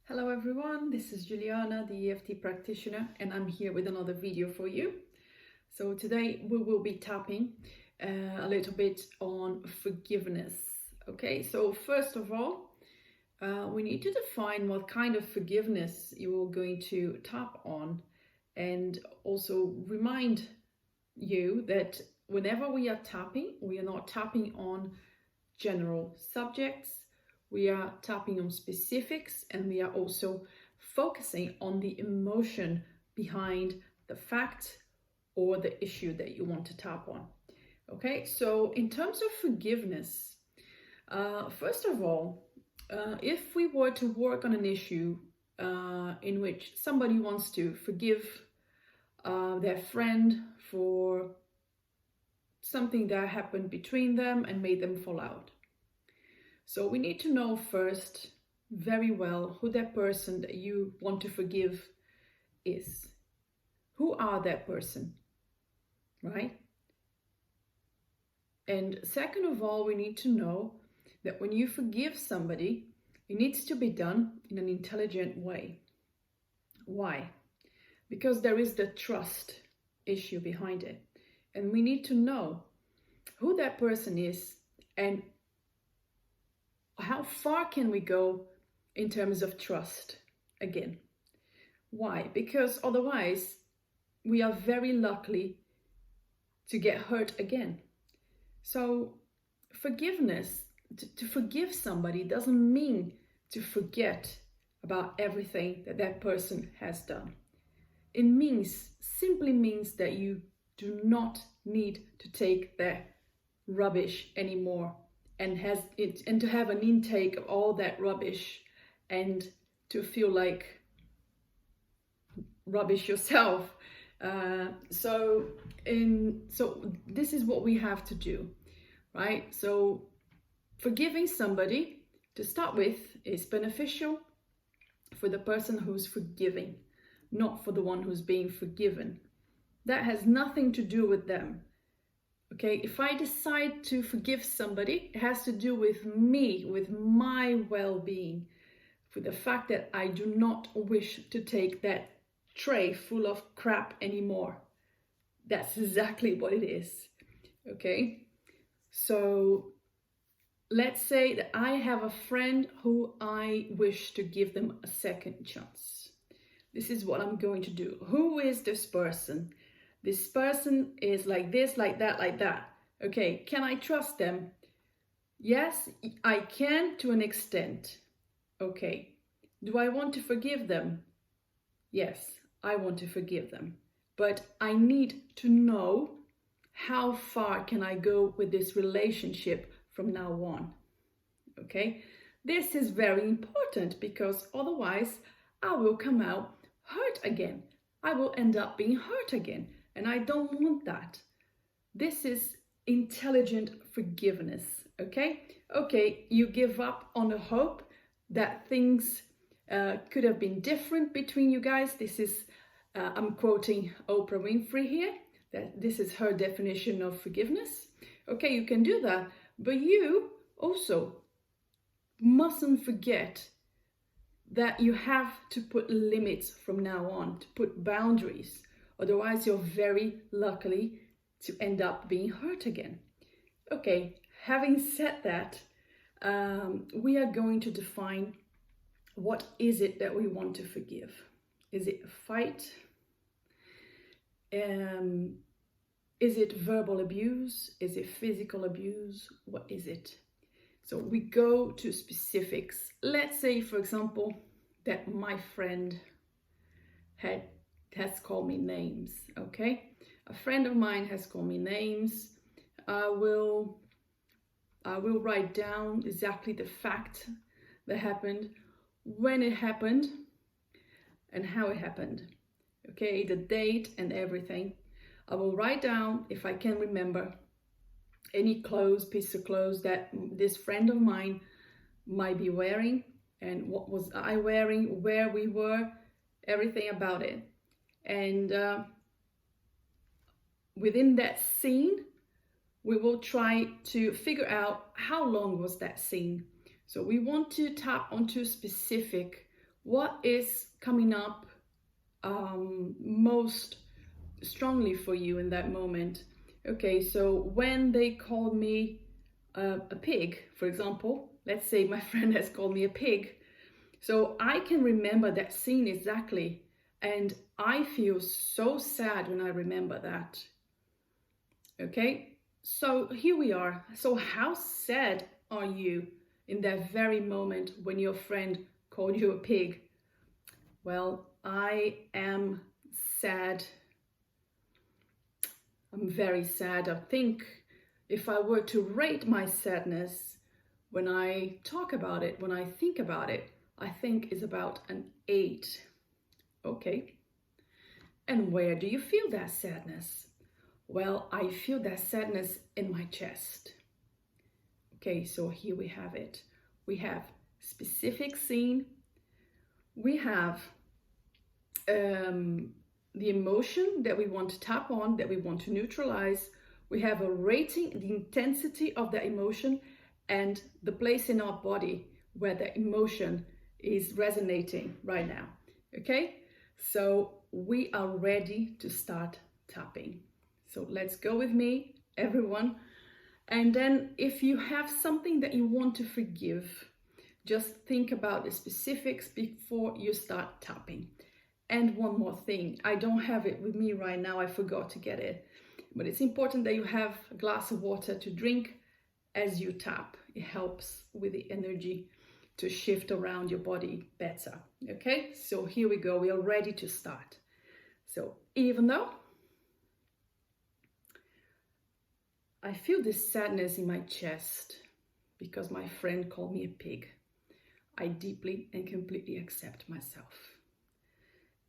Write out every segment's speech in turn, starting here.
Hello everyone, this is Juliana, the EFT practitioner, and I'm here with another video for you. So today we will be tapping a little bit on forgiveness. Okay, so first of all, we need to define what kind of forgiveness you are going to tap on, and also remind you that whenever we are tapping, we are not tapping on general subjects. We are tapping on specifics, and we are also focusing on the emotion behind the fact or the issue that you want to tap on. Okay, so in terms of forgiveness, first of all, if we were to work on an issue in which somebody wants to forgive their friend for something that happened between them and made them fall out. So we need to know first very well who that person that you want to forgive is. Who are that person, right? And second of all, we need to know that when you forgive somebody, it needs to be done in an intelligent way. Why? Because there is the trust issue behind it. And we need to know who that person is and how far can we go in terms of trust again. Why? Because otherwise we are very likely to get hurt again. So forgiveness, to forgive somebody doesn't mean to forget about everything that that person has done. It simply means that you do not need to take their rubbish anymore and to have an intake of all that rubbish and to feel like rubbish yourself. So this is what we have to do, right? So forgiving somebody, to start with, is beneficial for the person who's forgiving, not for the one who's being forgiven. That has nothing to do with them. Okay, if I decide to forgive somebody, it has to do with me, with my well-being, with the fact that I do not wish to take that tray full of crap anymore. That's exactly what it is. Okay, so let's say that I have a friend who I wish to give them a second chance. This is what I'm going to do. Who is this person? This person is like this, like that, like that. Okay, can I trust them? Yes, I can to an extent. Okay, do I want to forgive them? Yes, I want to forgive them. But I need to know how far can I go with this relationship from now on. Okay, this is very important because otherwise I will come out hurt again. I will end up being hurt again. And I don't want that. This is intelligent forgiveness, okay? Okay, you give up on the hope that things could have been different between you guys. This is, I'm quoting Oprah Winfrey here, that this is her definition of forgiveness. Okay, you can do that, but you also mustn't forget that you have to put limits from now on, to put boundaries. Otherwise, you're very likely to end up being hurt again. Okay, having said that, we are going to define what is it that we want to forgive. Is it a fight? Is it verbal abuse? Is it physical abuse? What is it? So we go to specifics. Let's say, for example, that my friend has called me names, okay? A friend of mine has called me names. I will write down exactly the fact that happened, when it happened, and how it happened. Okay, the date and everything. I will write down, if I can remember, any piece of clothes that this friend of mine might be wearing, and what was I wearing, where we were, everything about it. And within that scene, we will try to figure out how long was that scene. So we want to tap onto specific What is coming up most strongly for you in that moment? Okay, so when they called me a pig, for example, let's say my friend has called me a pig, so I can remember that scene exactly, and I feel so sad when I remember that. Okay, so here we are. So how sad are you in that very moment when your friend called you a pig? Well, I am sad. I'm very sad. I think if I were to rate my sadness, when I talk about it, when I think about it, I think it's about an 8. Okay. And where do you feel that sadness? Well, I feel that sadness in my chest. Okay, so here we have it. We have specific scene. We have the emotion that we want to tap on, that we want to neutralize. We have a rating, the intensity of the emotion, and the place in our body where the emotion is resonating right now. Okay, so we are ready to start tapping. So let's go with me, everyone. And then if you have something that you want to forgive, just think about the specifics before you start tapping. And one more thing, I don't have it with me right now, I forgot to get it. But it's important that you have a glass of water to drink as you tap. It helps with the energy to shift around your body better. Okay, so here we go, we are ready to start. So even though I feel this sadness in my chest because my friend called me a pig, I deeply and completely accept myself.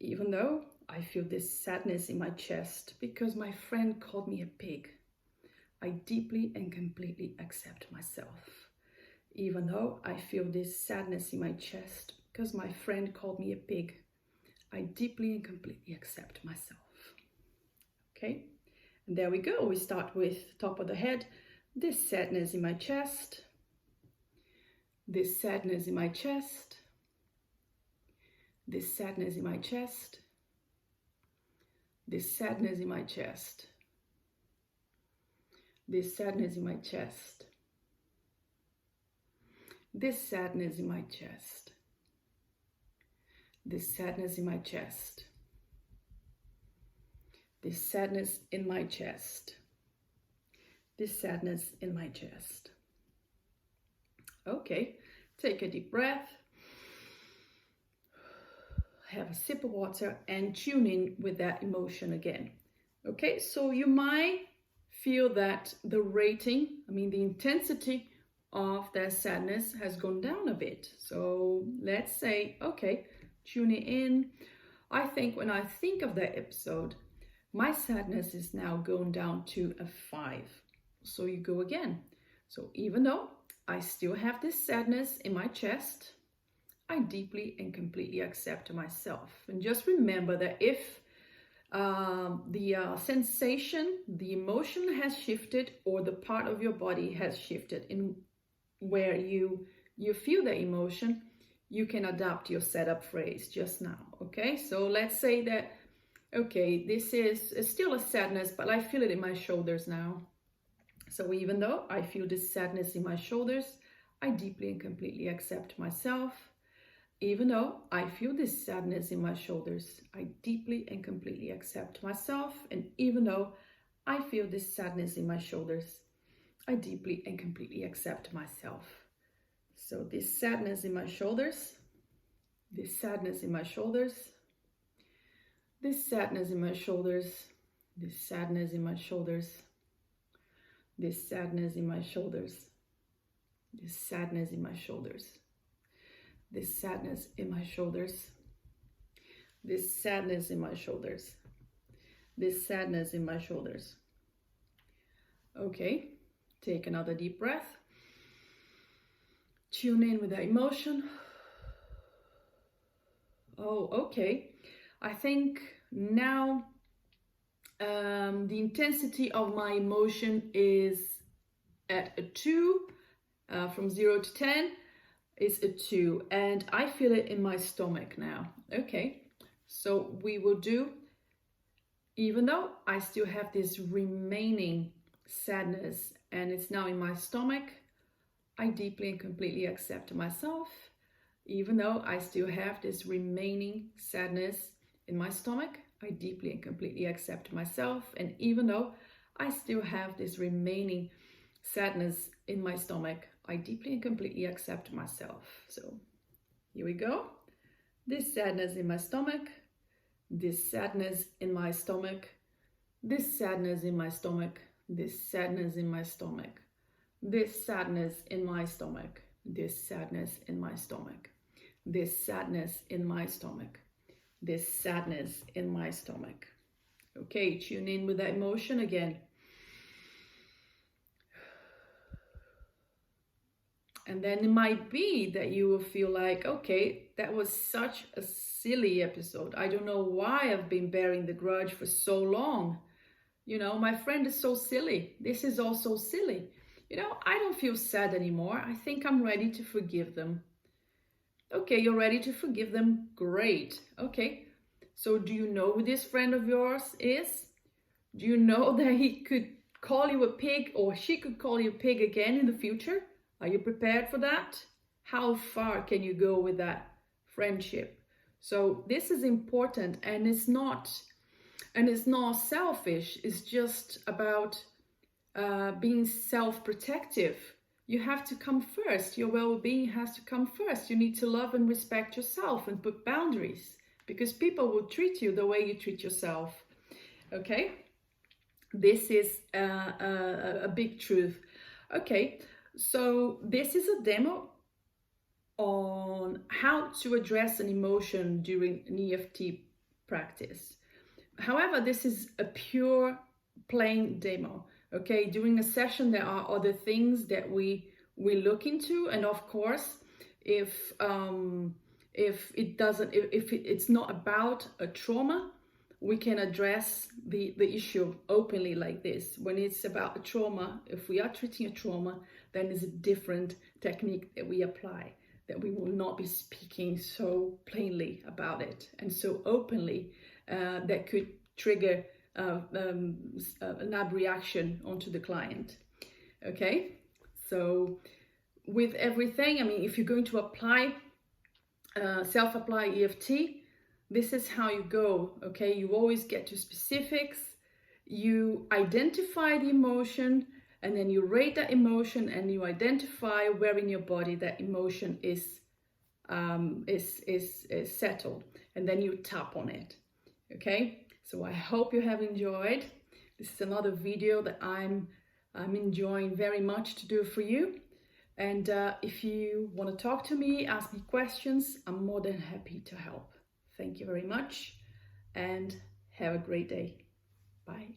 Even though I feel this sadness in my chest because my friend called me a pig, I deeply and completely accept myself. Even though I feel this sadness in my chest because my friend called me a pig, I deeply and completely accept myself. Okay, and there we go. We start with top of the head, this sadness in my chest, this sadness in my chest, this sadness in my chest, this sadness in my chest, this sadness in my chest, this sadness in my chest, this sadness in my chest, this sadness in my chest, this sadness in my chest. Okay, take a deep breath. Have a sip of water and tune in with that emotion again. Okay, so you might feel that the rating, the intensity of that sadness has gone down a bit. So let's say, okay, tune it in. I think when I think of that episode, my sadness is now going down to a 5. So you go again. So even though I still have this sadness in my chest, I deeply and completely accept myself. And just remember that if the sensation, the emotion has shifted, or the part of your body has shifted in where you feel the emotion, you can adapt your setup phrase just now. Okay, so let's say that, okay, this is still a sadness, but I feel it in my shoulders now. So even though I feel this sadness in my shoulders, I deeply and completely accept myself. Even though I feel this sadness in my shoulders, I deeply and completely accept myself. And even though I feel this sadness in my shoulders, I deeply and completely accept myself. So this sadness in my shoulders, this sadness in my shoulders, this sadness in my shoulders, this sadness in my shoulders, this sadness in my shoulders, this sadness in my shoulders, this sadness in my shoulders, this sadness in my shoulders, this sadness in my shoulders. Okay, take another deep breath. Tune in with that emotion. Oh, okay. I think now the intensity of my emotion is at a 2 from 0 to 10. is a 2, and I feel it in my stomach now. Okay, so we will do, even though I still have this remaining sadness and it's now in my stomach, I deeply and completely accept myself. Even though I still have this remaining sadness in my stomach, I deeply and completely accept myself. And even though I still have this remaining sadness in my stomach, I deeply and completely accept myself. So here we go. This sadness in my stomach, this sadness in my stomach, this sadness in my stomach, this sadness in my stomach, this sadness in my stomach, this sadness in my stomach, this sadness in my stomach, this sadness in my stomach. Okay, tune in with that emotion again. And then it might be that you will feel like, okay, that was such a silly episode. I don't know why I've been bearing the grudge for so long. You know, my friend is so silly. This is all so silly. You know, I don't feel sad anymore. I think I'm ready to forgive them. Okay, you're ready to forgive them. Great. Okay, so do you know who this friend of yours is? Do you know that he could call you a pig, or she could call you a pig again in the future? Are you prepared for that? How far can you go with that friendship? So this is important, and it's not selfish. It's just about being self-protective. You have to come first. Your well-being has to come first. You need to love and respect yourself and put boundaries, because people will treat you the way you treat yourself. Okay, this is a big truth. Okay, so this is a demo on how to address an emotion during an EFT practice. However, this is a pure plain demo. Okay, during a session there are other things that we look into, and of course, if it's not about a trauma, we can address the issue openly like this. When it's about a trauma, if we are treating a trauma, then there's a different technique that we apply, that we will not be speaking so plainly about it and so openly that could trigger an ab reaction onto the client. Okay, so with everything, I mean, if you're going to apply self-apply EFT, this is how you go. Okay, you always get to specifics, you identify the emotion, and then you rate that emotion, and you identify where in your body that emotion is settled, and then you tap on it. Okay, so I hope you have enjoyed. This is another video that I'm enjoying very much to do for you. And if you want to talk to me, ask me questions, I'm more than happy to help. Thank you very much, and have a great day. Bye.